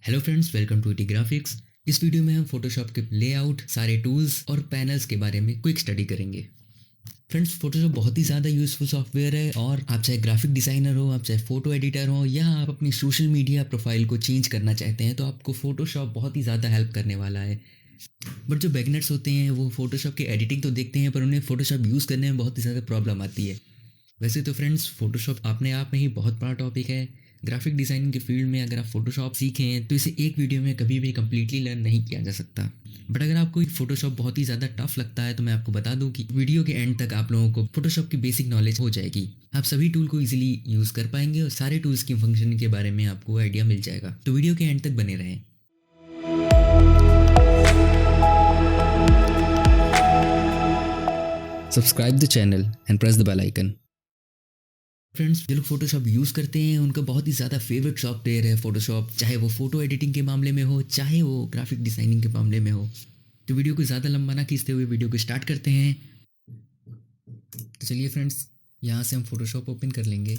Hello friends, welcome to ET graphics. इस video में हम फोटोशॉप के लेआउट, सारे टूल्स और पैनल्स के बारे में क्विक स्टडी करेंगे। फ्रेंड्स, फोटोशॉप बहुत ही ज़्यादा यूज़फुल सॉफ्टवेयर है और आप चाहे ग्राफिक डिज़ाइनर हो, आप चाहे फ़ोटो एडिटर हो या आप अपनी सोशल मीडिया प्रोफाइल को चेंज करना चाहते हैं तो आपको फोटोशॉप बहुत ही ज़्यादा हेल्प करने वाला है। बट जो बिगिनर्स होते हैं वो फोटोशॉप की एडिटिंग तो देखते हैं पर उन्हें फोटोशॉप यूज़ करने में बहुत ही ज़्यादा प्रॉब्लम आती है। वैसे तो फ्रेंड्स, फ़ोटोशॉप अपने आप में ही बहुत बड़ा टॉपिक है। ग्राफिक डिज़ाइनिंग के फील्ड में अगर आप फ़ोटोशॉप सीखें तो इसे एक वीडियो में कभी भी कंप्लीटली लर्न नहीं किया जा सकता। बट अगर आपको फ़ोटोशॉप बहुत ही ज़्यादा टफ लगता है तो मैं आपको बता दूं कि वीडियो के एंड तक आप लोगों को फ़ोटोशॉप की बेसिक नॉलेज हो जाएगी। आप सभी टूल को ईजिली यूज़ कर पाएंगे और सारे टूल्स की फंक्शन के बारे में आपको आइडिया मिल जाएगा। तो वीडियो के एंड तक बने रहें। Subscribe the channel and press the bell icon. Friends, जो लोग फोटोशॉप यूज़ करते हैं उनका बहुत ही ज़्यादा फेवरेट सॉफ्टवेयर है फोटोशॉप, चाहे वो फ़ोटो एडिटिंग के मामले में हो चाहे वो ग्राफिक डिज़ाइनिंग के मामले में हो। तो वीडियो को ज़्यादा लंबा ना खींचते हुए वीडियो को स्टार्ट करते हैं। तो चलिए फ्रेंड्स, यहाँ से हम फोटोशॉप ओपन कर लेंगे।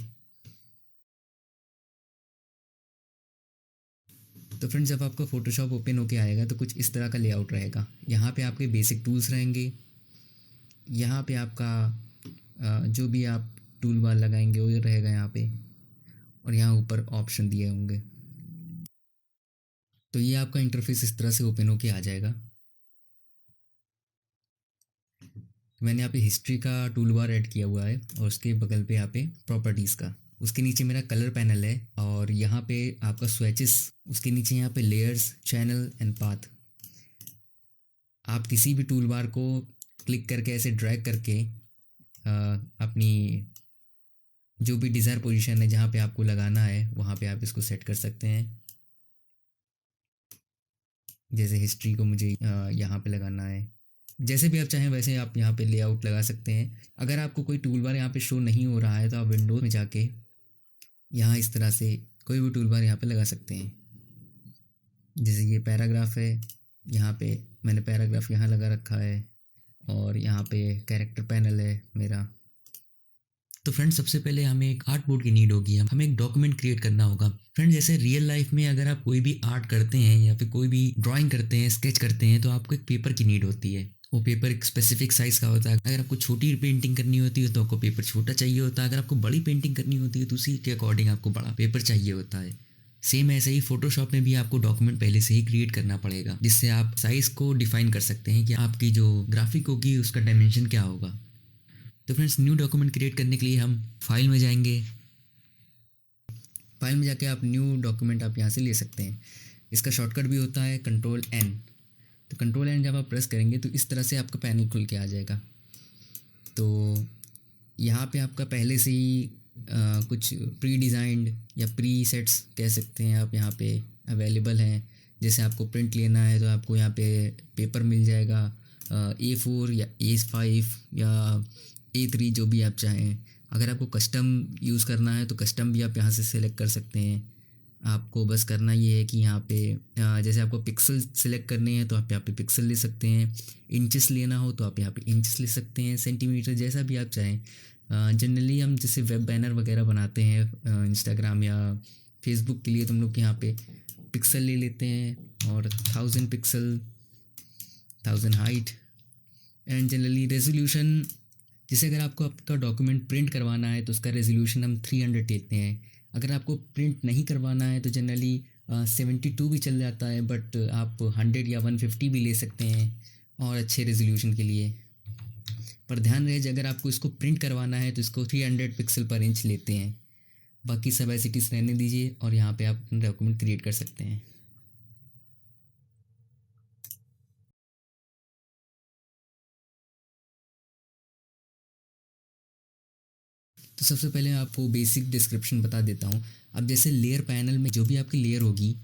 तो फ्रेंड्स, जब आपका फोटोशॉप ओपन होके आएगा तो कुछ इस तरह का लेआउट रहेगा। यहाँ पे आपके बेसिक टूल्स रहेंगे। यहाँ पे आपका जो भी आप टूल बार लगाएंगे वो रहेगा यहाँ पे, और यहाँ ऊपर ऑप्शन दिए होंगे। तो ये आपका इंटरफेस इस तरह से ओपन होके आ जाएगा। मैंने यहाँ पे हिस्ट्री का टूल बार ऐड किया हुआ है और उसके बगल पे यहाँ पे प्रॉपर्टीज़ का, उसके नीचे मेरा कलर पैनल है और यहाँ पे आपका स्विचेस, उसके नीचे यहाँ पे लेयर्स, चैनल एंड पाथ। आप किसी भी टूल बार को क्लिक करके ऐसे ड्रैग करके अपनी जो भी डिज़ायर पोजीशन है जहाँ पे आपको लगाना है वहाँ पे आप इसको सेट कर सकते हैं। जैसे हिस्ट्री को मुझे यहाँ पे लगाना है, जैसे भी आप चाहें वैसे आप यहाँ पे लेआउट लगा सकते हैं। अगर आपको कोई टूल बार यहाँ पे शो नहीं हो रहा है तो आप विंडोज में जाके यहाँ इस तरह से कोई भी टूल बार यहाँ पे लगा सकते हैं। जैसे ये पैराग्राफ है, यहाँ पे मैंने पैराग्राफ यहाँ लगा रखा है और यहाँ पे कैरेक्टर पैनल है मेरा। तो फ्रेंड्स, सबसे पहले हमें एक आर्ट बोर्ड की नीड होगी। हमें एक डॉक्यूमेंट क्रिएट करना होगा। फ्रेंड्स, जैसे रियल लाइफ में अगर आप कोई भी आर्ट करते हैं या फिर कोई भी ड्राइंग करते हैं, स्केच करते हैं, तो आपको एक पेपर की नीड होती है। वो पेपर एक स्पेसिफिक साइज़ का होता है। अगर आपको छोटी पेंटिंग करनी होती है तो आपको पेपर छोटा चाहिए होता है। अगर आपको बड़ी पेंटिंग करनी होती है तो उसी के अकॉर्डिंग आपको बड़ा पेपर चाहिए होता है। सेम ऐसे ही फोटोशॉप में भी आपको डॉक्यूमेंट पहले से ही क्रिएट करना पड़ेगा, जिससे आप साइज़ को डिफाइन कर सकते हैं कि आपकी जो ग्राफिक होगी उसका डायमेंशन क्या होगा। तो फ्रेंड्स, न्यू डॉक्यूमेंट क्रिएट करने के लिए हम फाइल में जाएंगे। फाइल में जाके आप न्यू डॉक्यूमेंट आप यहाँ से ले सकते हैं। इसका शॉर्टकट भी होता है Ctrl+N। तो Ctrl+N जब आप प्रेस करेंगे तो इस तरह से आपका पैनल खुल के आ जाएगा। तो यहाँ पे आपका पहले से ही कुछ प्री डिज़ाइंड या प्री सेट्स कह सकते हैं आप यहाँ पे अवेलेबल हैं। जैसे आपको प्रिंट लेना है तो आपको यहाँ पे पेपर मिल जाएगा, A4 या A5 या A3, जो भी आप चाहें। अगर आपको कस्टम यूज़ करना है तो कस्टम भी आप यहाँ से सिलेक्ट कर सकते हैं। आपको बस करना ये है कि यहाँ पे जैसे आपको पिक्सल सिलेक्ट करने हैं तो आप यहाँ पे पिक्सल ले सकते हैं। इंचेस लेना हो तो आप यहाँ पे इंचेस ले सकते हैं, सेंटीमीटर, जैसा भी आप चाहें। जनरली हम जैसे वेब बैनर वगैरह बनाते हैं इंस्टाग्राम या फेसबुक के लिए, तो हम लोग यहाँ पे पिक्सल ले लेते हैं और 1000 pixel, 1000 height. And generally resolution, जैसे अगर आपको आपका डॉक्यूमेंट प्रिंट करवाना है तो उसका रेजोल्यूशन हम 300 लेते हैं। अगर आपको प्रिंट नहीं करवाना है तो जनरली 72 भी चल जाता है, बट आप 100 या 150 भी ले सकते हैं और अच्छे रेजोल्यूशन के लिए। पर ध्यान रहे, अगर आपको इसको प्रिंट करवाना है तो इसको 300 पिक्सल पर इंच लेते हैं। बाकी सब एज इट इज़ रहने दीजिए और यहाँ पे आप अपना डॉक्यूमेंट क्रिएट कर सकते हैं। तो सबसे पहले आपको बेसिक डिस्क्रिप्शन बता देता हूँ। अब जैसे लेयर पैनल में जो भी आपकी लेयर होगी,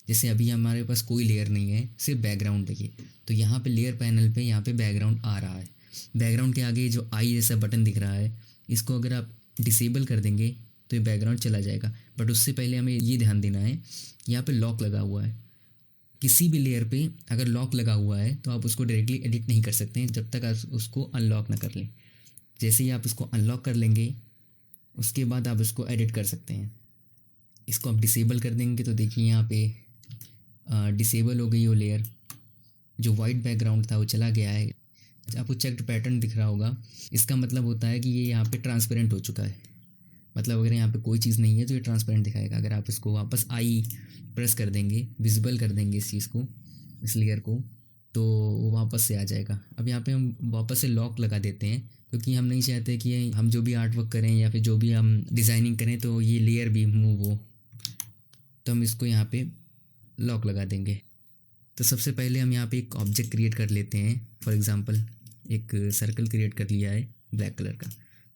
जैसे अभी हमारे पास कोई लेयर नहीं है, सिर्फ बैकग्राउंड है ये, तो यहाँ पे लेयर पैनल पे यहाँ पे बैकग्राउंड आ रहा है। बैकग्राउंड के आगे जो आई जैसा बटन दिख रहा है, इसको अगर आप डिसेबल कर देंगे तो ये बैकग्राउंड चला जाएगा। बट उससे पहले हमें ये ध्यान देना है, यहाँ पे लॉक लगा हुआ है। किसी भी लेयर पे अगर लॉक लगा हुआ है तो आप उसको डायरेक्टली एडिट नहीं कर सकते हैं जब तक आप उसको अनलॉक ना कर लें। जैसे ही आप इसको अनलॉक कर लेंगे उसके बाद आप इसको एडिट कर सकते हैं। इसको आप डिसेबल कर देंगे तो देखिए यहाँ पे डिसेबल हो गई वो लेयर, जो वाइट बैकग्राउंड था वो चला गया है। आपको चेक्ड पैटर्न दिख रहा होगा, इसका मतलब होता है कि ये यहाँ पे ट्रांसपेरेंट हो चुका है। मतलब अगर यहाँ पे कोई चीज़ नहीं है तो ये ट्रांसपेरेंट दिखाएगा। अगर आप इसको वापस आई प्रेस कर देंगे, विजिबल कर देंगे इस चीज़ को, इस लेयर को, तो वो वापस से आ जाएगा। अब यहाँ पे हम वापस से लॉक लगा देते हैं, क्योंकि हम नहीं चाहते कि हम जो भी आर्ट वर्क करें या फिर जो भी हम डिज़ाइनिंग करें तो ये लेयर भी मूव हो। तो हम इसको यहाँ पे लॉक लगा देंगे। तो सबसे पहले हम यहाँ पे एक ऑब्जेक्ट क्रिएट कर लेते हैं। फॉर एग्जांपल एक सर्कल क्रिएट कर लिया है ब्लैक कलर का।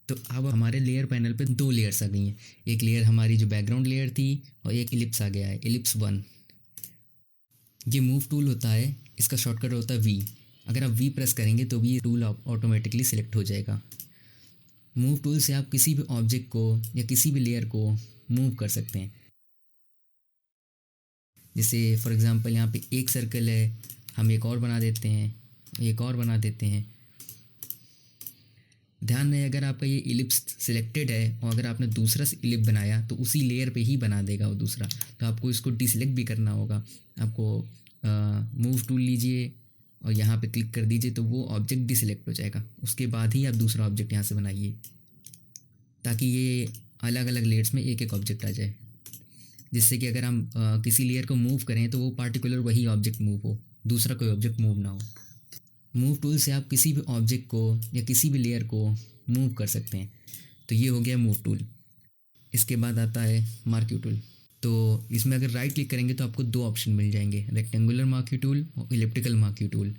तो अब हमारे लेयर पैनल पे 2 लेयर्स आ गई हैं। एक लेयर हमारी जो बैकग्राउंड लेयर थी और एक इलिप्स आ गया है, इलिप्स 1। ये मूव टूल होता है, इसका शॉर्टकट होता है वी। अगर आप वी प्रेस करेंगे तो भी टूल ऑटोमेटिकली सिलेक्ट हो जाएगा। मूव टूल से आप किसी भी ऑब्जेक्ट को या किसी भी लेयर को मूव कर सकते हैं। जैसे फॉर एग्जांपल यहाँ पे एक सर्कल है, हम एक और बना देते हैं, एक और बना देते हैं। ध्यान रहे अगर आपका ये इलिप्स सिलेक्टेड है और अगर आपने दूसरा इलिप्स बनाया तो उसी लेयर पे ही बना देगा वो दूसरा। तो आपको इसको डिसेलेक्ट भी करना होगा। आपको मूव टूल लीजिए और यहाँ पे क्लिक कर दीजिए तो वो ऑब्जेक्ट डिसेलेक्ट हो जाएगा। उसके बाद ही आप दूसरा ऑब्जेक्ट यहाँ से बनाइए, ताकि ये अलग अलग लेयर्स में एक एक ऑब्जेक्ट आ जाए, जिससे कि अगर हम किसी लेयर को मूव करें तो वो पार्टिकुलर वही ऑब्जेक्ट मूव हो, दूसरा कोई ऑब्जेक्ट मूव ना हो। मूव टूल से आप किसी भी ऑब्जेक्ट को या किसी भी लेयर को मूव कर सकते हैं। तो ये हो गया मूव टूल। इसके बाद आता है मार्क्यू टूल। तो इसमें अगर राइट क्लिक करेंगे तो आपको 2 ऑप्शन मिल जाएंगे, रेक्टेंगुलर मार्क्यू टूल और इलिप्टिकल मार्क्यू टूल।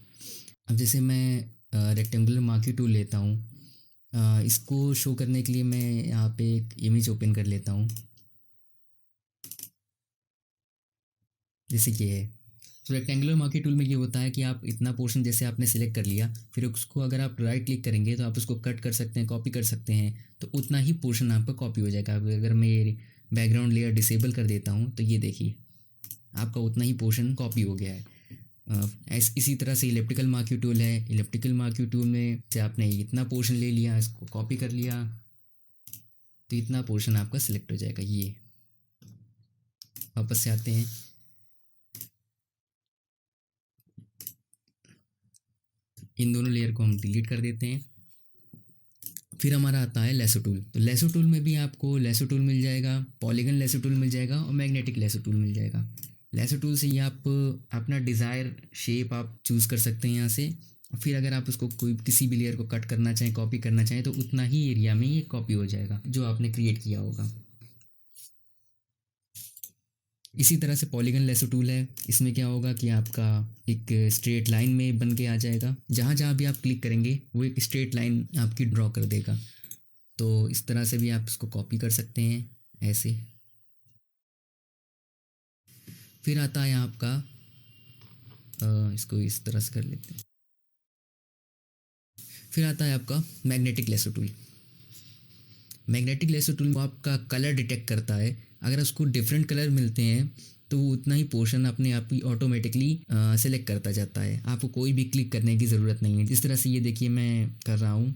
अब जैसे मैं रेक्टेंगुलर मार्क्यू टूल लेता हूँ, इसको शो करने के लिए मैं यहाँ पे एक इमेज ओपन कर लेता हूँ, जैसे कि है। तो रेक्टेंगुलर मार्क्यू टूल में ये होता है कि आप इतना पोर्शन जैसे आपने सिलेक्ट कर लिया, फिर उसको अगर आप राइट क्लिक करेंगे तो आप उसको कट कर सकते हैं, कॉपी कर सकते हैं। तो उतना ही पोर्शन आपका कॉपी हो जाएगा। अगर मैं ये बैकग्राउंड लेयर डिसेबल कर देता हूँ तो ये देखिए आपका उतना ही पोर्शन कॉपी हो गया है। इसी तरह से इलिप्टिकल मार्क्यू टूल है। इलिप्टिकल मार्क्यू टूल में से आपने इतना पोर्शन ले लिया, इसको कॉपी कर लिया, तो इतना पोर्शन आपका सिलेक्ट हो जाएगा। ये वापस से आते हैं, इन दोनों लेयर को हम डिलीट कर देते हैं। फिर हमारा आता है लेसो टूल। तो लेसो टूल में भी आपको लेसो टूल मिल जाएगा, पॉलीगन लेसो टूल मिल जाएगा और मैग्नेटिक लेसो टूल मिल जाएगा। लेसो टूल से ये आप अपना डिज़ायर शेप आप चूज़ कर सकते हैं यहाँ से। फिर अगर आप उसको कोई किसी भी लेयर को कट करना चाहें, कॉपी करना चाहें, तो उतना ही एरिया में ये कॉपी हो जाएगा जो आपने क्रिएट किया होगा। इसी तरह से पॉलीगन लेसो टूल है। इसमें क्या होगा कि आपका एक स्ट्रेट लाइन में बन के आ जाएगा। जहाँ जहाँ भी आप क्लिक करेंगे वो एक स्ट्रेट लाइन आपकी ड्रॉ कर देगा। तो इस तरह से भी आप इसको कॉपी कर सकते हैं ऐसे। फिर आता है आपका इसको इस तरह से कर लेते हैं। फिर आता है आपका magnetic lasso tool. Magnetic lasso tool आपका कलर डिटेक्ट करता है। अगर उसको डिफरेंट कलर मिलते हैं तो वो उतना ही पोर्शन अपने आप ही ऑटोमेटिकली सेलेक्ट करता जाता है। आपको कोई भी क्लिक करने की ज़रूरत नहीं है। जिस तरह से ये देखिए मैं कर रहा हूँ,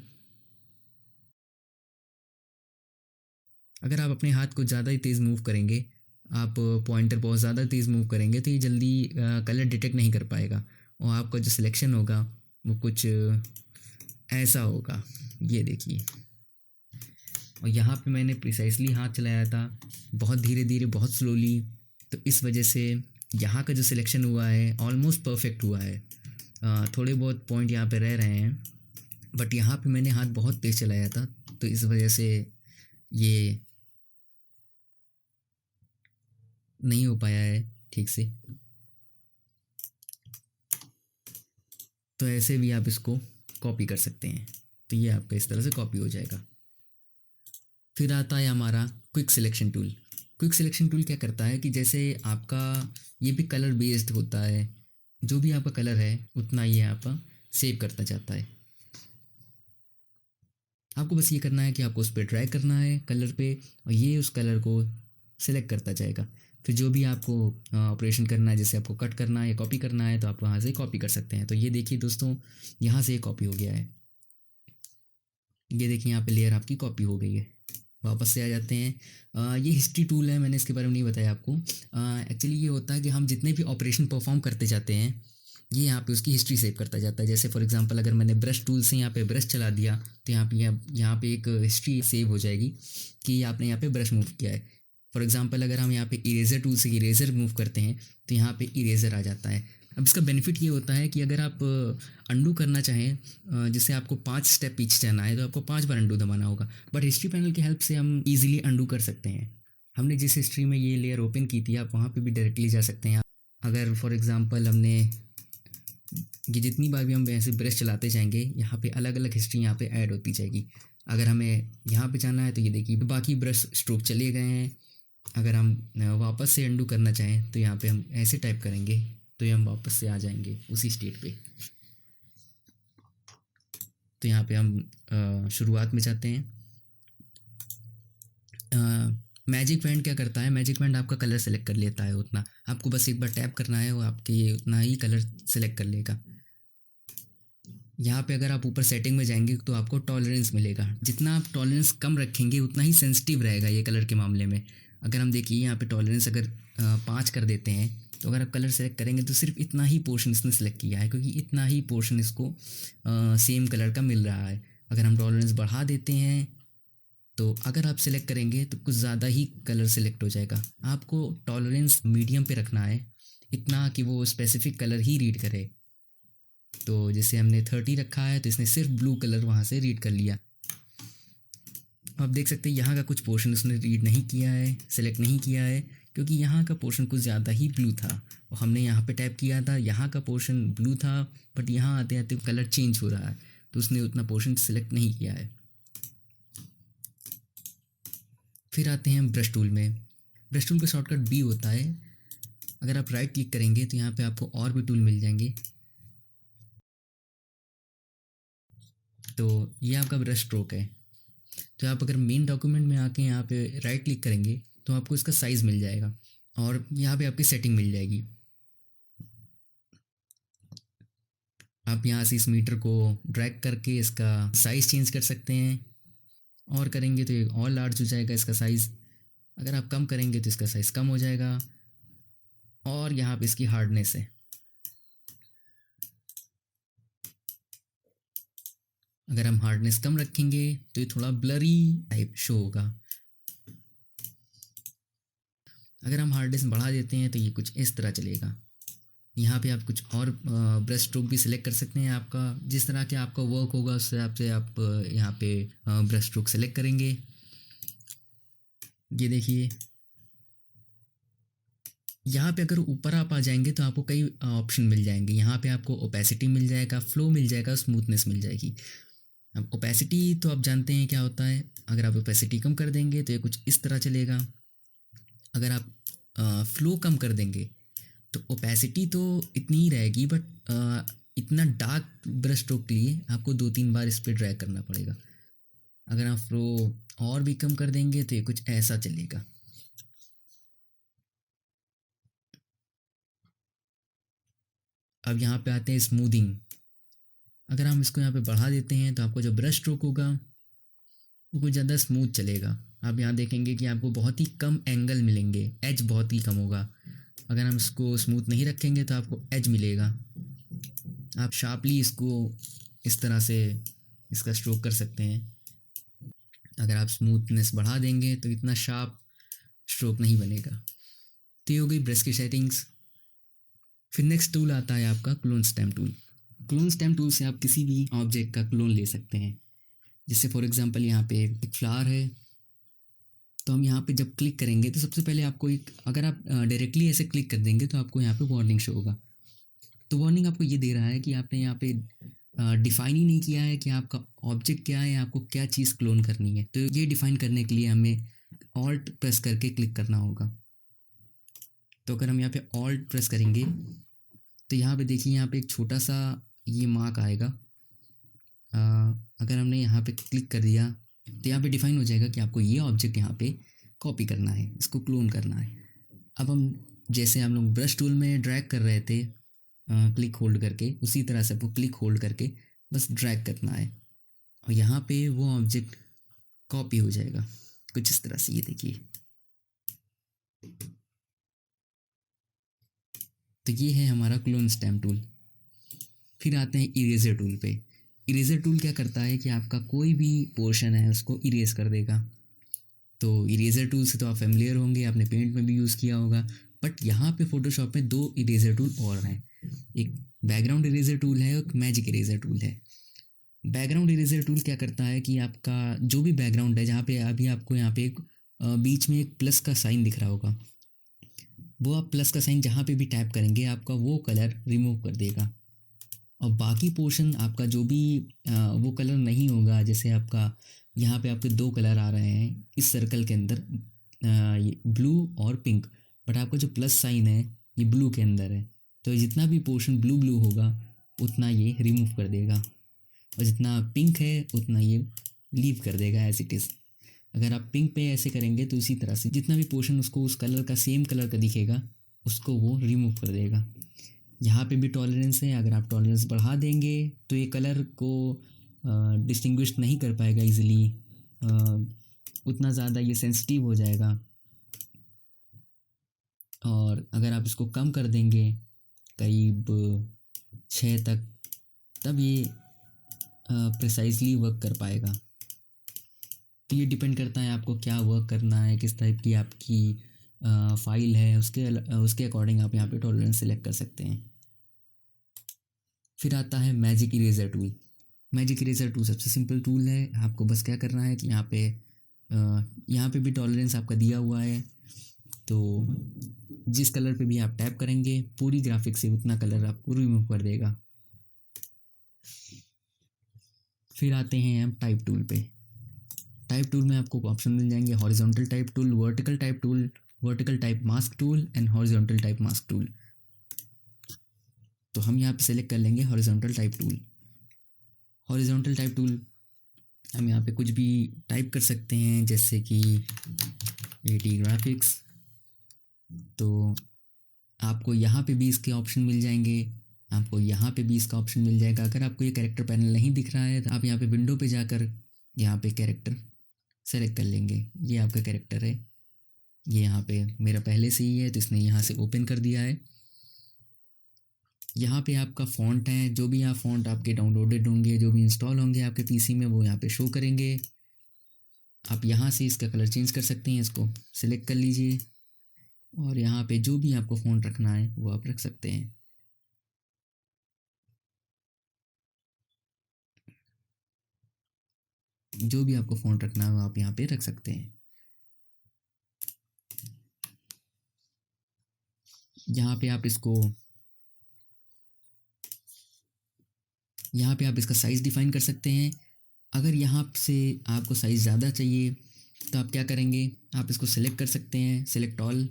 अगर आप अपने हाथ को ज़्यादा ही तेज़ मूव करेंगे, आप पॉइंटर बहुत ज़्यादा तेज़ मूव करेंगे तो ये जल्दी कलर डिटेक्ट नहीं कर पाएगा और आपका जो सिलेक्शन होगा वो कुछ ऐसा होगा। ये देखिए, और यहाँ पे मैंने प्रिसाइसली हाथ चलाया था, बहुत धीरे धीरे, बहुत स्लोली। तो इस वजह से यहाँ का जो सिलेक्शन हुआ है ऑलमोस्ट परफेक्ट हुआ है। थोड़े बहुत पॉइंट यहाँ पे रह रहे हैं, बट यहाँ पे मैंने हाथ बहुत तेज़ चलाया था तो इस वजह से ये नहीं हो पाया है ठीक से। तो ऐसे भी आप इसको कॉपी कर सकते हैं। तो ये आपका इस तरह से कॉपी हो जाएगा। फिर आता है हमारा quick selection tool. Quick selection tool क्या करता है कि जैसे आपका ये भी कलर बेस्ड होता है, जो भी आपका कलर है उतना ये आपका सेव करता जाता है। आपको बस ये करना है कि आपको उस पर ड्रैग करना है कलर पे और ये उस कलर को सिलेक्ट करता जाएगा। फिर जो भी आपको ऑपरेशन करना है, जैसे आपको कट करना है या कॉपी करना है, तो आप वहाँ से कॉपी कर सकते हैं। तो ये देखिए दोस्तों, यहाँ से कॉपी हो गया है। ये देखिए यहाँ पे लेयर आपकी कॉपी हो गई है। वापस से आ जाते हैं। ये हिस्ट्री टूल है, मैंने इसके बारे में नहीं बताया आपको। एक्चुअली ये होता है कि हम जितने भी ऑपरेशन परफॉर्म करते जाते हैं, ये यहाँ पे उसकी हिस्ट्री सेव करता जाता है। जैसे फॉर एग्जांपल अगर मैंने ब्रश टूल से यहाँ पे ब्रश चला दिया, तो यहाँ पे एक हिस्ट्री सेव हो जाएगी कि आपने यहाँ पे ब्रश मूव किया है। फॉर एग्जांपल अगर हम यहाँ पे इरेज़र टूल से इरेज़र मूव करते हैं, तो यहाँ पे इरेज़र आ जाता है। अब इसका बेनिफिट ये होता है कि अगर आप अंडू करना चाहें, जैसे आपको 5 स्टेप पीछे जाना है, तो आपको 5 बार अंडू दबाना होगा। बट हिस्ट्री पैनल की हेल्प से हम ईजिली अंडू कर सकते हैं। हमने जिस हिस्ट्री में ये लेयर ओपन की थी, आप वहाँ पे भी डायरेक्टली जा सकते हैं। अगर फॉर एग्जांपल हमने ये जितनी बार भी हम ऐसे ब्रश चलाते जाएंगे, यहाँ पे अलग अलग हिस्ट्री यहाँ पे ऐड होती जाएगी। अगर हमें यहाँ पे जाना है, तो ये देखिए बाकी ब्रश स्ट्रोक चले गए हैं। अगर हम वापस से अंडू करना चाहें, तो यहाँ पे हम ऐसे टाइप करेंगे, तो ये हम वापस से आ जाएंगे उसी स्टेट पे। तो यहाँ पे हम शुरुआत में जाते हैं। मैजिक बैंड क्या करता है, मैजिक बैंड आपका कलर सेलेक्ट कर लेता है उतना, आपको बस एक बार टैप करना है, वो आपके ये उतना ही कलर सेलेक्ट कर लेगा। यहाँ पे अगर आप ऊपर सेटिंग में जाएंगे, तो आपको टॉलरेंस मिलेगा। जितना आप टॉलरेंस कम रखेंगे, उतना ही सेंसिटिव रहेगा ये कलर के मामले में। अगर हम देखिए यहाँ पे टॉलरेंस अगर 5 कर देते हैं, तो अगर आप कलर सेलेक्ट करेंगे, तो सिर्फ इतना ही पोर्शन इसने सेलेक्ट किया है, क्योंकि इतना ही पोर्शन इसको सेम कलर का मिल रहा है। अगर हम टॉलरेंस बढ़ा देते हैं, तो अगर आप सिलेक्ट करेंगे, तो कुछ ज़्यादा ही कलर सेलेक्ट हो जाएगा। आपको टॉलरेंस मीडियम पे रखना है, इतना कि वो स्पेसिफिक कलर ही रीड करे। तो जैसे हमने 30 रखा है, तो इसने सिर्फ ब्लू कलर वहाँ से रीड कर लिया। आप देख सकते हैं यहाँ का कुछ पोर्शन उसने रीड नहीं किया है, सेलेक्ट नहीं किया है, क्योंकि यहाँ का पोर्शन कुछ ज़्यादा ही ब्लू था। और हमने यहाँ पे टैप किया था, यहाँ का पोर्शन ब्लू था, बट यहाँ आते आते कलर चेंज हो रहा है, तो उसने उतना पोर्शन सेलेक्ट नहीं किया है। फिर आते हैं हम ब्रश टूल में। ब्रश टूल का शॉर्टकट बी होता है। अगर आप राइट क्लिक करेंगे, तो यहाँ पे आपको और भी टूल मिल जाएंगे। तो ये आपका ब्रश स्ट्रोक है। तो आप अगर मेन डॉक्यूमेंट में आके यहाँ पे राइट क्लिक करेंगे, तो आपको इसका साइज़ मिल जाएगा, और यहाँ पे आपकी सेटिंग मिल जाएगी। आप यहाँ से इस मीटर को ड्रैग करके इसका साइज़ चेंज कर सकते हैं, और करेंगे तो ये और लार्ज हो जाएगा इसका साइज़। अगर आप कम करेंगे, तो इसका साइज़ कम हो जाएगा। और यहाँ पे इसकी हार्डनेस है, अगर हम हार्डनेस कम रखेंगे, तो ये थोड़ा ब्लरी टाइप शो होगा। अगर हम हार्डनेस बढ़ा देते हैं, तो ये कुछ इस तरह चलेगा। यहाँ पे आप कुछ और ब्रश स्ट्रोक भी सिलेक्ट कर सकते हैं। आपका जिस तरह के आपका वर्क होगा, उस हिसाब से आप यहाँ पे ब्रश स्ट्रोक सेलेक्ट करेंगे। ये देखिए, यहाँ पे अगर ऊपर आप आ जाएंगे, तो आपको कई ऑप्शन मिल जाएंगे। यहाँ पे आपको ओपेसिटी मिल जाएगा, फ्लो मिल जाएगा, स्मूथनेस मिल जाएगी। अब ओपेसिटी तो आप जानते हैं क्या होता है। अगर आप ओपेसिटी कम कर देंगे, तो ये कुछ इस तरह चलेगा। अगर आप फ्लो कम कर देंगे, तो ओपेसिटी तो इतनी ही रहेगी, बट इतना डार्क ब्रश स्ट्रोक के लिए आपको 2-3 बार इस पर ड्रैग करना पड़ेगा। अगर आप फ्लो और भी कम कर देंगे, तो ये कुछ ऐसा चलेगा। अब यहाँ पे आते हैं स्मूदिंग। अगर हम इसको यहाँ पे बढ़ा देते हैं, तो आपको जो ब्रश स्ट्रोक होगा, वो कुछ ज़्यादा स्मूथ चलेगा। आप यहाँ देखेंगे कि आपको बहुत ही कम एंगल मिलेंगे, एज बहुत ही कम होगा। अगर हम इसको स्मूथ नहीं रखेंगे, तो आपको एज मिलेगा। आप शार्पली इसको इस तरह से इसका स्ट्रोक कर सकते हैं। अगर आप स्मूथनेस बढ़ा देंगे, तो इतना शार्प स्ट्रोक नहीं बनेगा। तो ये हो गई ब्रश की सेटिंग्स। फिर नेक्स्ट टूल आता है आपका clone stamp tool. Clone stamp tool से आप किसी भी ऑब्जेक्ट का क्लोन ले सकते हैं। जैसे फॉर एग्जांपल यहाँ पे एक फ्लावर है, तो हम यहाँ पे जब क्लिक करेंगे, तो सबसे पहले आपको एक, अगर आप डायरेक्टली ऐसे क्लिक कर देंगे, तो आपको यहाँ पे वार्निंग शो होगा। तो वार्निंग आपको ये दे रहा है कि आपने यहाँ पे डिफ़ाइन ही नहीं किया है कि आपका ऑब्जेक्ट क्या है, आपको क्या चीज़ क्लोन करनी है। तो ये डिफ़ाइन करने के लिए हमें ऑल्ट प्रेस करके क्लिक करना होगा। तो अगर हम यहाँ पे ऑल्ट प्रेस करेंगे, तो यहाँ पे देखिए, यहाँ पे एक छोटा सा ये मार्क आएगा। अगर हमने यहाँ पे क्लिक कर दिया, तो यहाँ पे डिफ़ाइन हो जाएगा कि आपको ये ऑब्जेक्ट यहाँ पे कॉपी करना है, इसको क्लोन करना है। अब हम जैसे हम लोग ब्रश टूल में ड्रैग कर रहे थे क्लिक होल्ड करके, उसी तरह से आपको क्लिक होल्ड करके बस ड्रैग करना है, और यहाँ पे वो ऑब्जेक्ट कॉपी हो जाएगा। कुछ इस तरह से, ये देखिए। तो ये है हमारा क्लोन स्टैम्प टूल। फिर आते हैं इरेजर टूल पे। इरेजर टूल क्या करता है कि आपका कोई भी पोर्शन है उसको इरेज कर देगा। तो इरेजर टूल से तो आप फेमिलियर होंगे, आपने पेंट में भी यूज़ किया होगा। बट यहाँ पे फोटोशॉप में दो इरेजर टूल और हैं। एक बैकग्राउंड इरेजर टूल है, एक मैजिक इरेजर टूल है। बैकग्राउंड इरेजर टूल क्या करता है कि आपका जो भी बैकग्राउंड है, जहाँ पे अभी आपको यहाँ पे एक बीच में एक प्लस का साइन दिख रहा होगा, वो आप प्लस का साइन जहाँ पे भी टैप करेंगे आपका वो कलर रिमूव कर देगा। और बाकी पोर्शन आपका जो भी वो कलर नहीं होगा, जैसे आपका यहाँ पे आपके दो कलर आ रहे हैं इस सर्कल के अंदर, ये ब्लू और पिंक। बट आपका जो प्लस साइन है ये ब्लू के अंदर है, तो जितना भी पोर्शन ब्लू ब्लू होगा उतना ये रिमूव कर देगा, और जितना पिंक है उतना ये लीव कर देगा एज इट इज़। अगर आप पिंक पे ऐसे करेंगे तो इसी तरह से जितना भी पोर्शन उसको उस कलर का सेम कलर का दिखेगा उसको वो रिमूव कर देगा। यहाँ पे भी टॉलरेंस है, अगर आप टॉलरेंस बढ़ा देंगे तो ये कलर को डिस्टिंग्विश नहीं कर पाएगा इजीली, उतना ज़्यादा ये सेंसिटिव हो जाएगा। और अगर आप इसको कम कर देंगे करीब 6 तक, तब ये प्रिसाइजली वर्क कर पाएगा। तो ये डिपेंड करता है आपको क्या वर्क करना है, किस टाइप की आपकी फाइल है, उसके अकॉर्डिंग आप यहाँ पे टॉलरेंस सेलेक्ट कर सकते हैं। फिर आता है magic eraser tool. Magic eraser tool सबसे सिंपल टूल है। आपको बस क्या करना है कि यहाँ पे भी टॉलरेंस आपका दिया हुआ है, तो जिस कलर पे भी आप टैप करेंगे पूरी ग्राफिक से उतना कलर आपको रिमूव कर देगा। फिर आते हैं हम टाइप टूल पे। टाइप टूल में आपको ऑप्शन मिल जाएंगे horizontal type tool, vertical type tool, vertical type mask tool and horizontal type mask tool. तो हम यहाँ पे सेलेक्ट कर लेंगे horizontal type tool. Horizontal type tool हम यहाँ पे कुछ भी टाइप कर सकते हैं, जैसे कि एटी ग्राफिक्स। तो आपको यहाँ पे भी इसके ऑप्शन मिल जाएंगे, आपको यहाँ पे भी इसका ऑप्शन मिल जाएगा। अगर आपको ये कैरेक्टर पैनल नहीं दिख रहा है तो आप यहाँ पे विंडो पे जाकर यहाँ पे कैरेक्टर सेलेक्ट कर लेंगे। ये आपका कैरेक्टर है, ये यहाँ पे मेरा पहले से ही है तो इसने यहाँ से ओपन कर दिया है। यहाँ पे आपका फ़ॉन्ट है, जो भी यहाँ फ़ॉन्ट आपके डाउनलोडेड होंगे, जो भी इंस्टॉल होंगे आपके पीसी में, वो यहाँ पे शो करेंगे। आप यहाँ से इसका कलर चेंज कर सकते हैं, इसको सिलेक्ट कर लीजिए और यहाँ पे जो भी आपको फ़ॉन्ट रखना है वो आप रख सकते हैं। जो भी आपको फ़ॉन्ट रखना है वो आप यहाँ पे रख सकते हैं। यहाँ पे आप इसको यहाँ पे आप इसका साइज़ डिफ़ाइन कर सकते हैं। अगर यहाँ से आपको साइज़ ज़्यादा चाहिए तो आप क्या करेंगे, आप इसको सेलेक्ट कर सकते हैं, सेलेक्ट ऑल।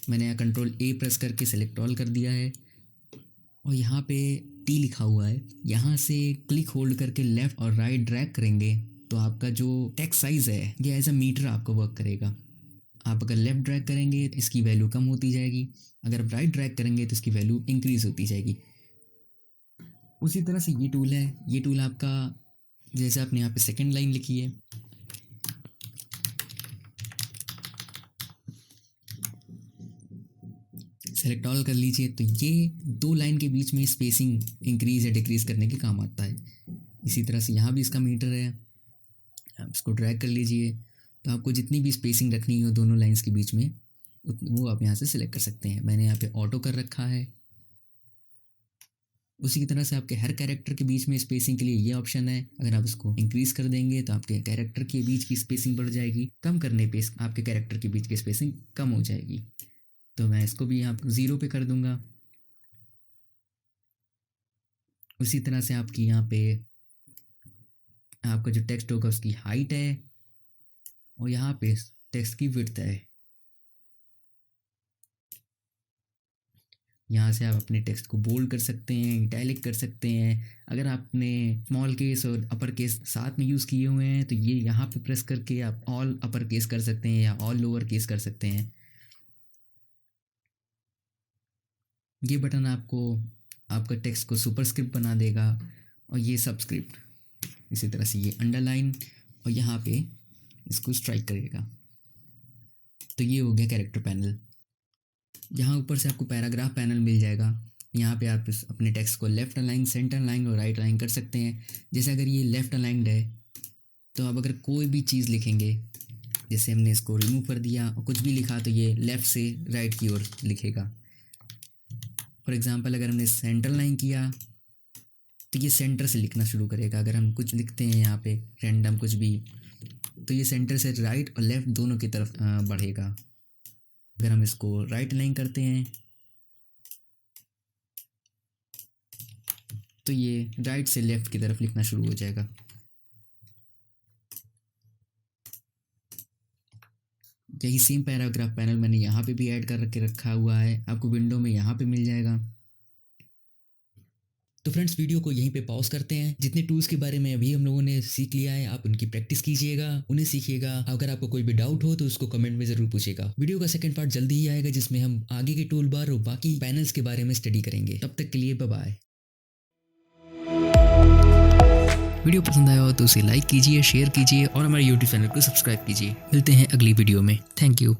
मैंने यहाँ कंट्रोल ए प्रेस करके सेलेक्ट ऑल कर दिया है और यहाँ पे टी लिखा हुआ है, यहाँ से क्लिक होल्ड करके लेफ़्ट और राइट ड्रैग करेंगे तो आपका जो टेक्स्ट साइज़ है ये एज अ मीटर आपको वर्क करेगा। आप अगर लेफ़्ट ड्रैग करेंगे तो इसकी वैल्यू कम होती जाएगी, अगर आप राइट ड्रैग करेंगे तो इसकी वैल्यू इंक्रीज़ होती जाएगी। उसी तरह से ये टूल है, ये टूल आपका जैसे आपने यहाँ पे सेकंड लाइन लिखी है, सेलेक्ट ऑल कर लीजिए, तो ये दो लाइन के बीच में स्पेसिंग इंक्रीज़ या डिक्रीज़ करने के काम आता है। इसी तरह से यहाँ भी इसका मीटर है, आप इसको ड्रैग कर लीजिए तो आपको जितनी भी स्पेसिंग रखनी हो दोनों लाइंस के बीच में वो आप यहाँ से सिलेक्ट कर सकते हैं। मैंने यहाँ पे ऑटो कर रखा है। उसी की तरह से आपके हर कैरेक्टर के बीच में स्पेसिंग के लिए ये ऑप्शन है, अगर आप इसको इंक्रीज कर देंगे तो आपके कैरेक्टर के बीच की स्पेसिंग बढ़ जाएगी, कम करने पे आपके कैरेक्टर के बीच की स्पेसिंग कम हो जाएगी। तो मैं इसको भी यहाँ 0 पे कर दूंगा। उसी तरह से आपकी यहाँ पे आपका जो टेक्स्ट होगा उसकी हाइट है और यहाँ पे टेक्स्ट की विड्थ है। यहाँ से आप अपने टेक्स्ट को बोल्ड कर सकते हैं, इटैलिक कर सकते हैं। अगर आपने स्मॉल केस और अपर केस साथ में यूज़ किए हुए हैं तो ये यहाँ पे प्रेस करके आप ऑल अपर केस कर सकते हैं या ऑल लोअर केस कर सकते हैं। ये बटन आपको आपका टेक्स्ट को सुपरस्क्रिप्ट बना देगा और ये सबस्क्रिप्ट। इसी तरह से ये अंडरलाइन और यहाँ पे इसको स्ट्राइक करेगा। तो ये हो गया कैरेक्टर पैनल। यहाँ ऊपर से आपको पैराग्राफ पैनल मिल जाएगा। यहाँ पे आप अपने टेक्स्ट को लेफ़्ट अलाइन, सेंटर अलाइन और राइट अलाइन कर सकते हैं। जैसे अगर ये लेफ़्ट अलाइंड है तो आप अगर कोई भी चीज़ लिखेंगे, जैसे हमने इसको रिमूव कर दिया और कुछ भी लिखा तो ये लेफ़्ट से राइट की ओर लिखेगा। फॉर एग्ज़ाम्पल अगर हमने सेंटर लाइन किया तो ये सेंटर से लिखना शुरू करेगा। अगर हम कुछ लिखते हैं यहाँ पे रैंडम कुछ भी, तो ये सेंटर से राइट और लेफ़्ट दोनों की तरफ बढ़ेगा। अगर हम इसको राइट लाइन करते हैं तो ये राइट से लेफ़्ट की तरफ लिखना शुरू हो जाएगा। यही सेम पैराग्राफ पैनल मैंने यहाँ पे भी ऐड कर के रखा हुआ है, आपको विंडो में यहाँ पे मिल जाएगा। तो फ्रेंड्स वीडियो को यहीं पे पॉज करते हैं। जितने टूल्स के बारे में अभी हम लोगों ने सीख लिया है, आप उनकी प्रैक्टिस कीजिएगा, उन्हें सीखिएगा। अगर आपको कोई भी डाउट हो तो उसको कमेंट में ज़रूर पूछिएगा। वीडियो का सेकंड पार्ट जल्दी ही आएगा जिसमें हम आगे के टूल बार और बाकी पैनल्स के बारे में स्टडी करेंगे। तब तक के लिए बाय बाय। वीडियो पसंद आया हो तो उसे लाइक कीजिए, शेयर कीजिए और हमारे यूट्यूब चैनल को सब्सक्राइब कीजिए। मिलते हैं अगली वीडियो में। Thank you.